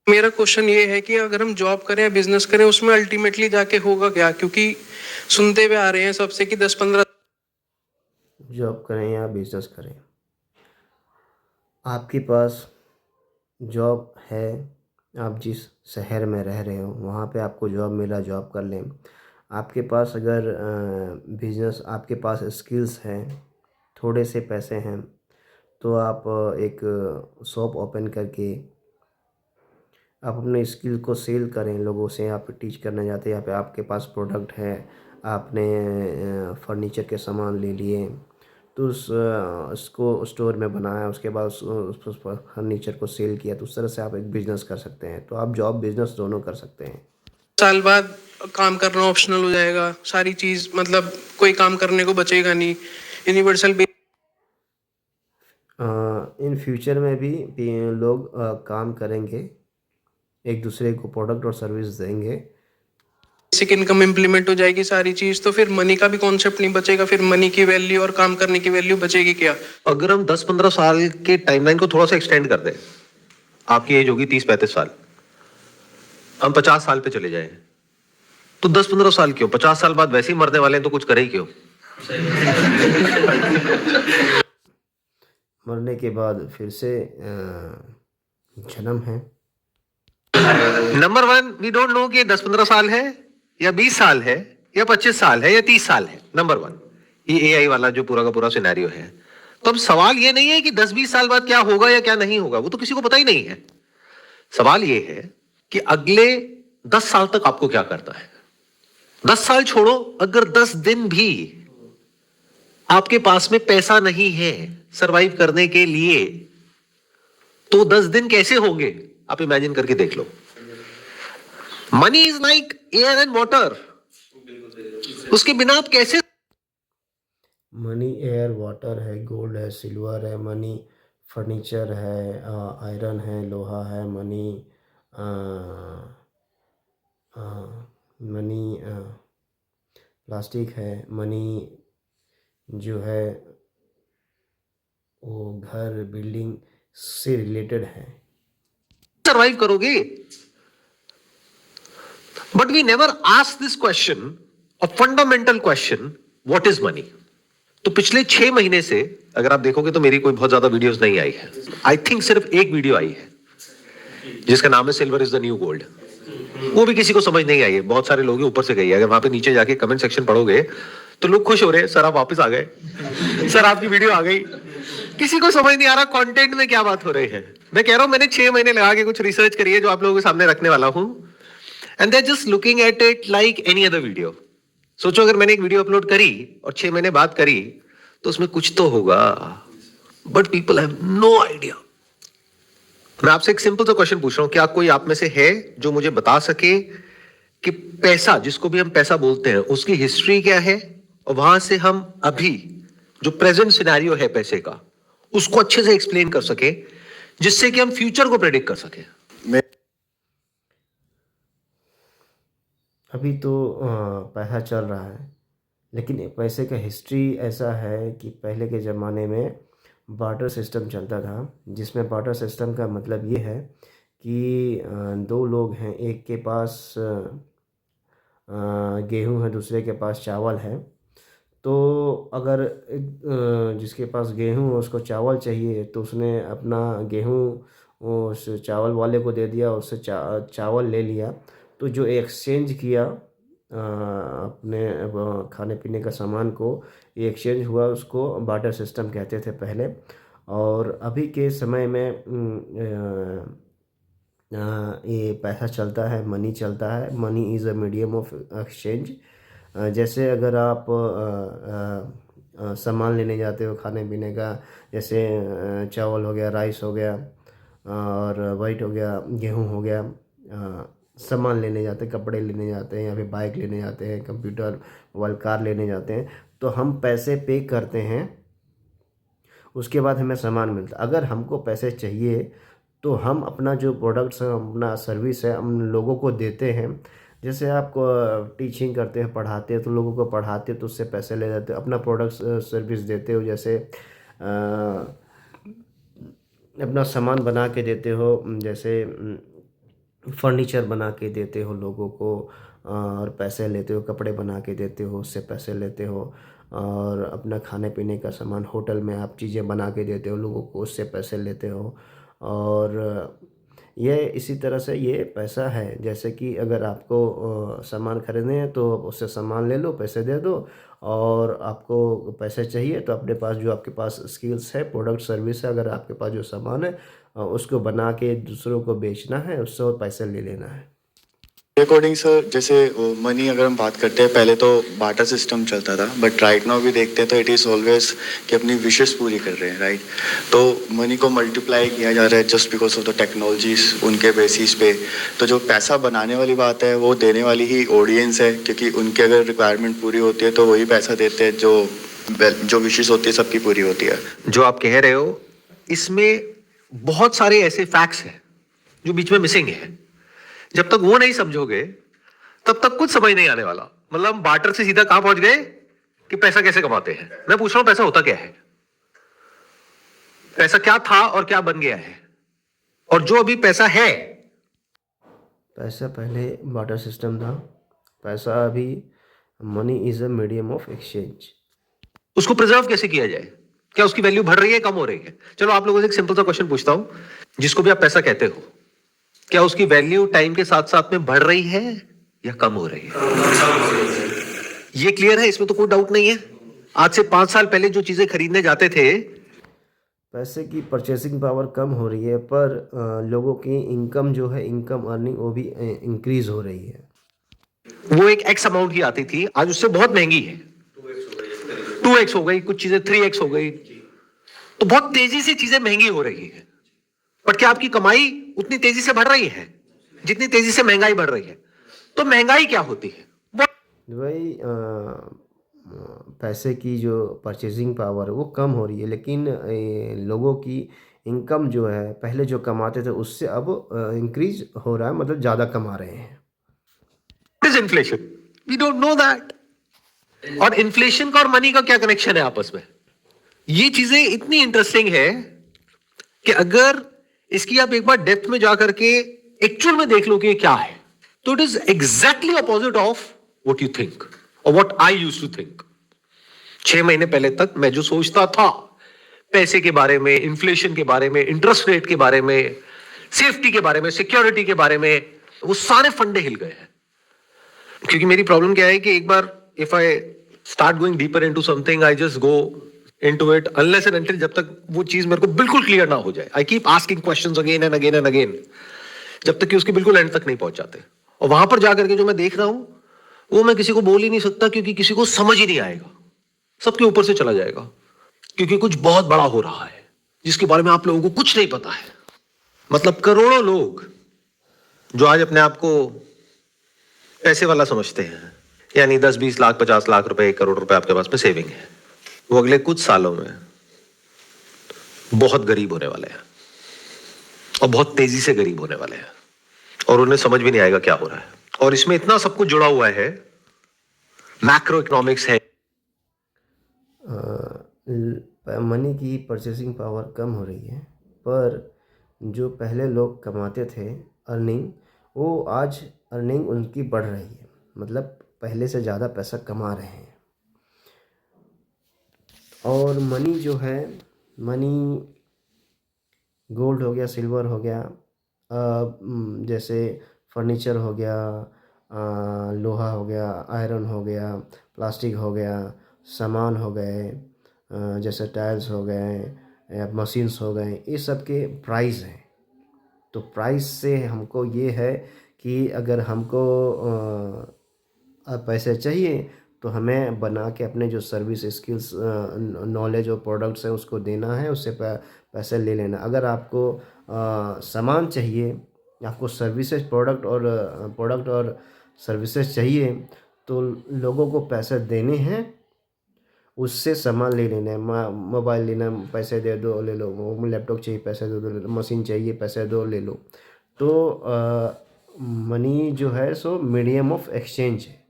मेरा क्वेश्चन ये है कि अगर हम जॉब करें या बिजनेस करें उसमें अल्टीमेटली जाके होगा क्या, क्योंकि सुनते हुए आ रहे हैं सबसे कि 10-15 जॉब करें या बिजनेस करें, आपके पास जॉब है, आप जिस शहर में रह रहे हो वहाँ पे आपको जॉब मिला, जॉब कर लें। आपके पास अगर बिजनेस, आपके पास स्किल्स हैं, थोड़े से पैसे हैं, तो आप एक शॉप ओपन करके आप अपने स्किल को सेल करें लोगों से। आप टीच करने जाते हैं, यहाँ पे आपके पास प्रोडक्ट है, आपने फर्नीचर के सामान ले लिए, तो उसको स्टोर में बनाया, उसके बाद उस फर्नीचर को सेल किया, तो उस तरह से आप एक बिज़नेस कर सकते हैं। तो आप जॉब बिज़नेस दोनों कर सकते हैं। साल बाद काम करना ऑप्शनल हो जाएगा, सारी चीज मतलब कोई काम करने को बचेगा नहीं, यूनिवर्सल इन फ्यूचर में भी लोग काम करेंगे, एक दूसरे को प्रोडक्ट और सर्विस देंगे। बेसिक इनकम इम्प्लीमेंट हो जाएगी सारी चीज, तो फिर मनी का भी कॉन्सेप्ट नहीं बचेगा, फिर मनी की वैल्यू और काम करने की वैल्यू बचेगी क्या। अगर हम 10-15 साल के टाइमलाइन को थोड़ा सा एक्सटेंड कर दें, आपकी एज होगी 30-35 साल, हम 50 साल पे चले जाएं, तो 10-15 साल क्यों, 50 साल बाद वैसे ही मरने वाले हैं, तो कुछ करें ही क्यों। मरने के बाद फिर से जन्म है। Number one, we don't know कि 10-15 साल है या 20 साल है या 25 साल है या 30 साल है। नंबर वन, ये एआई वाला जो पूरा का पूरा सिनेरियो है। तो अब सवाल ये नहीं है कि 10-20 साल बाद क्या होगा या क्या नहीं होगा, वो तो किसी को पता ही नहीं है। सवाल ये है कि अगले 10 साल तक आपको क्या करना है। 10 साल छोड़ो, अगर 10 दिन भी आपके पास में पैसा नहीं है सरवाइव करने के लिए, तो 10 दिन कैसे होंगे आप इमेजिन करके देख लो। Money is like air and water, उसके बिना आप कैसे। मनी एयर वाटर है, गोल्ड है, सिल्वर है, मनी फर्नीचर है, आयरन है, लोहा है, मनी मनी प्लास्टिक है, मनी जो है वो घर बिल्डिंग से रिलेटेड है। सरवाइव करोगे। But we never ask this question, a fundamental question, what is money. तो पिछले 6 महीने से अगर आप देखोगे तो मेरी कोई बहुत ज्यादा वीडियोस नहीं आई है। आई थिंक सिर्फ एक वीडियो आई है जिसका नाम है silver is the new gold. वो भी किसी को समझ नहीं आई है, बहुत सारे लोग ऊपर से गई है। अगर वहां पे नीचे जाके कमेंट सेक्शन पढ़ोगे तो लोग खुश हो रहे हैं, सर आप वापस आ गए, सर आपकी वीडियो आ गई। किसी को समझ नहीं आ रहा कंटेंट में क्या बात हो रही है। मैं कह रहा हूं मैंने 6 महीने लगा के कुछ रिसर्च करी है जो आप लोगों के सामने रखने वाला हूं, and they just looking at it like any other video. सोचो अगर मैंने एक वीडियो अपलोड करी और 6 महीने बाद करी तो उसमें कुछ तो होगा, but people have no idea. मैं आपसे एक सिंपल सा क्वेश्चन पूछ रहा हूं, क्या कोई आप में से है जो मुझे बता सके कि पैसा, जिसको भी हम पैसा बोलते हैं, उसकी हिस्ट्री क्या है, और वहां से हम अभी जो प्रेजेंट सिनेरियो है पैसे का, उसको अच्छे से एक्सप्लेन कर सके, जिससे कि हम फ्यूचर को प्रेडिक्ट कर सके। अभी तो पैसा चल रहा है, लेकिन पैसे का हिस्ट्री ऐसा है कि पहले के ज़माने में बार्टर सिस्टम चलता था, जिसमें बार्टर सिस्टम का मतलब ये है कि दो लोग हैं, एक के पास गेहूं है, दूसरे के पास चावल है। तो अगर जिसके पास गेहूं है उसको चावल चाहिए, तो उसने अपना गेहूं उस चावल वाले को दे दिया, उससे चावल ले लिया। तो जो एक्सचेंज किया अपने खाने पीने का सामान को, ये एक्सचेंज हुआ, उसको बार्टर सिस्टम कहते थे पहले। और अभी के समय में ये पैसा चलता है, मनी चलता है। Money is a medium of exchange. जैसे अगर आप सामान लेने जाते हो खाने पीने का, जैसे चावल हो गया, राइस हो गया, और वाइट हो गया, गेहूं हो गया, सामान लेने जाते हैं, कपड़े लेने जाते हैं, या फिर बाइक लेने जाते हैं, कंप्यूटर, मोबाइल, कार लेने जाते हैं, तो हम पैसे पे करते हैं, उसके बाद हमें सामान मिलता है। अगर हमको पैसे चाहिए तो हम अपना जो प्रोडक्ट्स है, अपना सर्विस है, हम लोगों को देते हैं। जैसे आप टीचिंग करते हैं, पढ़ाते हैं, तो लोगों को पढ़ाते हो तो उससे पैसे ले जाते हो, अपना प्रोडक्ट सर्विस देते हो, जैसे अपना सामान बना के देते हो, जैसे फर्नीचर बना के देते हो लोगों को और पैसे लेते हो, कपड़े बना के देते हो, उससे पैसे लेते हो, और अपना खाने पीने का सामान होटल में आप चीज़ें बना के देते हो लोगों को, उससे पैसे लेते हो। और ये इसी तरह से ये पैसा है, जैसे कि अगर आपको सामान खरीदने हैं तो उससे सामान ले लो, पैसे दे दो, और आपको पैसे चाहिए तो अपने पास जो आपके पास स्किल्स है, प्रोडक्ट सर्विस है, अगर आपके पास जो सामान है उसको बना के दूसरों को बेचना है, उससे और पैसे ले लेना है। अकॉर्डिंग सर, जैसे मनी अगर हम बात करते हैं, पहले तो बार्टर सिस्टम चलता था, बट राइट नाउ भी देखते हैं तो इट इज़ ऑलवेज कि अपनी विशेस पूरी कर रहे हैं, राइट। तो मनी को मल्टीप्लाई किया जा रहा है just because of the technologies, उनके बेसिस पे। तो जो पैसा बनाने वाली बात है वो देने वाली ही ऑडियंस है, क्योंकि उनकी अगर रिक्वायरमेंट पूरी होती है तो वही पैसा देते हैं, जो विशेस होती है सबकी पूरी होती है। जो आप कह रहे हो इसमें बहुत सारे ऐसे फैक्ट्स हैं जो बीच में मिसिंग है। जब तक वो नहीं समझोगे तब तक कुछ समझ नहीं आने वाला। मतलब हम बार्टर से सीधा कहां पहुंच गए कि पैसा कैसे कमाते हैं। मैं पूछ रहा हूं पैसा होता क्या है, पैसा क्या था और क्या बन गया है, और जो अभी पैसा है। पैसा पहले बार्टर सिस्टम था, पैसा अभी money is a medium of exchange. उसको प्रिजर्व कैसे किया जाए, क्या उसकी वैल्यू बढ़ रही है, कम हो रही है। चलो आप लोगों से एक सिंपल सा क्वेश्चन पूछता हूं, जिसको भी आप पैसा कहते हो, क्या उसकी वैल्यू टाइम के साथ साथ में बढ़ रही है या कम हो रही है। ये क्लियर है, इसमें तो कोई डाउट नहीं है। आज से 5 साल पहले जो चीजें खरीदने जाते थे, पैसे की परचेसिंग पावर कम हो रही है, पर लोगों की इनकम जो है, इनकम अर्निंग, वो भी इंक्रीज हो रही है। वो एक एक्स अमाउंट की आती थी, आज उससे बहुत महंगी है, 2x हो गई, कुछ चीजें 3x हो गई। तो बहुत तेजी से चीजें महंगी हो रही है, बट क्या आपकी कमाई उतनी तेजी से बढ़ रही है जितनी तेजी से महंगाई बढ़ रही है। तो महंगाई क्या होती है, भाई पैसे की जो परचेसिंग पावर वो कम हो रही है, लेकिन लोगों की इनकम जो है, पहले जो कमाते थे उससे अब इंक्रीज हो रहा है, मतलब ज़्यादा कमा रहे हैं। Is inflation, we don't know that. और इन्फ्लेशन का और मनी का क्या कनेक्शन है आपस में, ये चीजें इतनी इंटरेस्टिंग है कि अगर इसकी आप एक बार डेप्थ में जाकर के एक्चुअल में देख लो कि ये क्या है, तो it is exactly opposite of what you think और what I used to think. 6 महीने पहले तक मैं जो सोचता था पैसे के बारे में, इन्फ्लेशन के बारे में, इंटरेस्ट रेट के बारे में, सेफ्टी के बारे में, सिक्योरिटी के बारे में, वो सारे फंडे हिल गए हैं। क्योंकि मेरी प्रॉब्लम क्या है कि एक बार if I start going deeper into something, I just go into it unless and until, जब तक वो चीज मेरे को बिल्कुल क्लियर ना हो जाए, I keep asking questions again and again and again, जब तक कि उसके बिल्कुल एंड तक नहीं पहुंच जाते। और वहां पर जाकर के जो मैं देख रहा हूं वो मैं किसी को बोल ही नहीं सकता, क्योंकि किसी को समझ ही नहीं आएगा, सबके ऊपर से चला जाएगा। क्योंकि कुछ बहुत बड़ा हो रहा है जिसके बारे में आप लोगों को कुछ नहीं पता है। मतलब करोड़ों लोग जो आज अपने आप को पैसे वाला समझते हैं, यानी 10, 20 लाख, 50 लाख रुपए, 1 करोड़ रुपए आपके पास में सेविंग है, वो अगले कुछ सालों में बहुत गरीब होने वाले हैं, और बहुत तेजी से गरीब होने वाले हैं, और उन्हें समझ भी नहीं आएगा क्या हो रहा है। और इसमें इतना सब कुछ जुड़ा हुआ है, मैक्रो इकोनॉमिक्स है। मनी की परचेसिंग पावर कम हो रही है, पर जो पहले लोग कमाते थे अर्निंग, वो आज अर्निंग उनकी बढ़ रही है, मतलब पहले से ज़्यादा पैसा कमा रहे हैं। और मनी जो है, मनी गोल्ड हो गया, सिल्वर हो गया, जैसे फर्नीचर हो गया, लोहा हो गया, आयरन हो गया, प्लास्टिक हो गया, सामान हो गए, जैसे टाइल्स हो गए या मशीन्स हो गए, ये सब के प्राइस हैं। तो प्राइस से हमको ये है कि अगर हमको पैसे चाहिए तो हमें बना के अपने जो सर्विस स्किल्स, नॉलेज और प्रोडक्ट्स हैं उसको देना है, उससे पैसे ले लेना। अगर आपको सामान चाहिए, आपको सर्विसेज, प्रोडक्ट और सर्विसेज चाहिए, तो लोगों को पैसे देने हैं, उससे सामान ले लेना है। मोबाइल लेना, पैसे दे दो ले लो, वो लैपटॉप चाहिए, पैसे दे दो ले लो, मशीन चाहिए, पैसे दो ले लो। तो मनी जो है सो मीडियम ऑफ एक्सचेंज है।